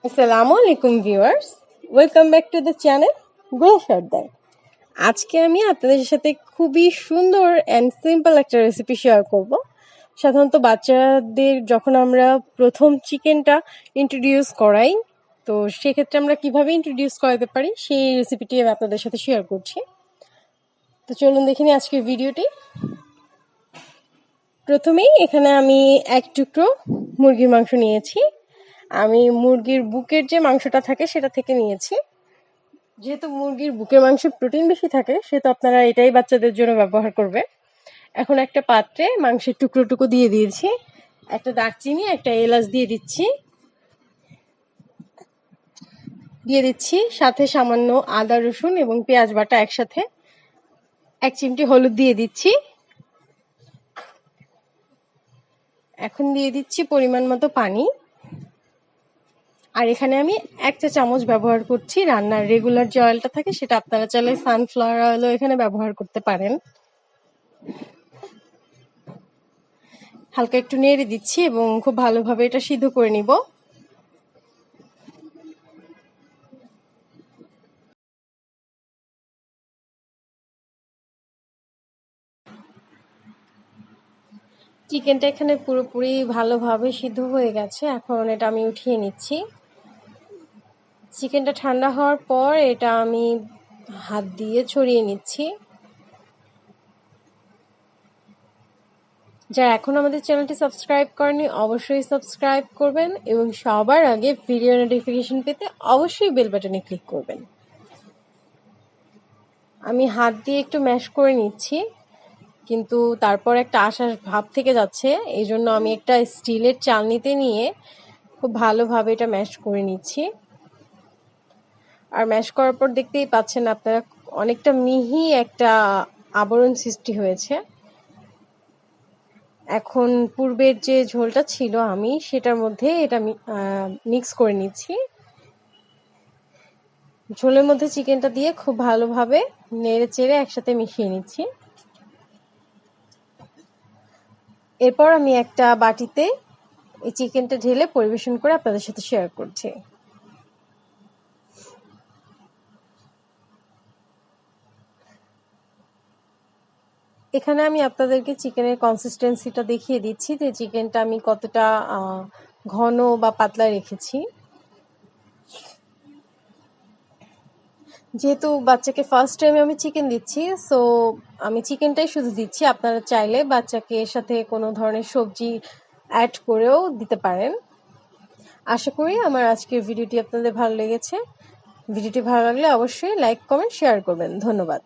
আসসালামু আলাইকুম viewers, welcome back to the channel গুলা সর্দার। আজকে আমি আপনাদের সাথে খুবই সুন্দর অ্যান্ড সিম্পল একটা রেসিপি শেয়ার করব। সাধারণত বাচ্চাদের যখন আমরা প্রথম চিকেনটা ইন্ট্রোডিউস করাই, তো সেক্ষেত্রে আমরা কিভাবে ইন্ট্রোডিউস করাতে পারি সেই রেসিপিটি আমি আপনাদের সাথে শেয়ার করছি। তো চলুন দেখে নিই আজকের ভিডিওটি। প্রথমেই এখানে আমি এক টুকরো মুরগির মাংস নিয়েছি। আমি মুরগির বুকের যে মাংসটা থাকে সেটা থেকে নিয়েছি। যেহেতু মুরগির বুকের মাংসে প্রোটিন বেশি থাকে, সেহেতু আপনারা এটাই বাচ্চাদের জন্য ব্যবহার করবে। এখন একটা পাত্রে মাংসের টুকরো দিয়ে দিয়েছি, একটা দারচিনি, একটা এলাচ দিয়ে দিচ্ছি সাথে সামান্য আদা রসুন এবং পেঁয়াজ বাটা একসাথে, 1 চিমটি হলুদ দিয়ে দিচ্ছি। এখন দিয়ে দিচ্ছি পরিমাণ মতো পানি। আর এখানে আমি 1 চা চামচ ব্যবহার করছি রান্নার রেগুলার যে অয়েলটা থাকে, সেটা আপনারা চাইলে সানফ্লাওয়ার অয়েলও এখানে ব্যবহার করতে পারেন। হালকা একটু নেড়ে দিচ্ছি এবং খুব ভালোভাবে এটা সিদ্ধ করে নিব। চিকেনটা এখানে পুরোপুরি ভালোভাবে সিদ্ধ হয়ে গেছে। এখন এটা আমি উঠিয়ে নিচ্ছি। চিকেনটা ঠান্ডা হওয়ার পর এটা আমি হাত দিয়ে ছড়িয়ে নিচ্ছি। যারা এখন আমাদের চ্যানেলটি সাবস্ক্রাইব করেনি অবশ্যই সাবস্ক্রাইব করবেন এবং সবার আগে ভিডিও নোটিফিকেশন পেতে অবশ্যই বেল বাটনে ক্লিক করবেন। আমি হাত দিয়ে একটু ম্যাশ করে নিচ্ছি, কিন্তু তারপর একটা আশার ভাব থেকে যাচ্ছে, এই জন্য আমি একটা স্টিলের চালনিতে নিয়ে খুব ভালোভাবে এটা ম্যাশ করে নিচ্ছি। আর ম্যাশ করার পর দেখতেই পাচ্ছেন আপনারা অনেকটা মিহি একটা আবরণ সৃষ্টি হয়েছে। এখন পূর্বের যে ঝোলটা ছিল আমি সেটার মধ্যে এটা মিক্স করে নিচ্ছি। ঝোলের মধ্যে চিকেনটা দিয়ে খুব ভালোভাবে নেড়ে চেড়ে একসাথে মিশিয়ে নিচ্ছি। এরপর আমি একটা বাটিতে এই চিকেনটা ঢেলে পরিবেশন করে আপনাদের সাথে শেয়ার করছি। এখানে আমি আপনাদেরকে চিকেনের কনসিস্টেন্সিটা দেখিয়ে দিচ্ছি যে চিকেনটা আমি কতটা ঘন বা পাতলা রেখেছি। যেহেতু বাচ্চাকে ফার্স্ট টাইমে আমি চিকেন দিচ্ছি, সো আমি চিকেনটাই শুধু দিচ্ছি। আপনারা চাইলে বাচ্চাকে এর সাথে কোনো ধরনের সবজি অ্যাড করেও দিতে পারেন। আশা করি আমার আজকের ভিডিওটি আপনাদের ভালো লেগেছে। ভিডিওটি ভালো লাগলে অবশ্যই লাইক, কমেন্ট, শেয়ার করবেন। ধন্যবাদ।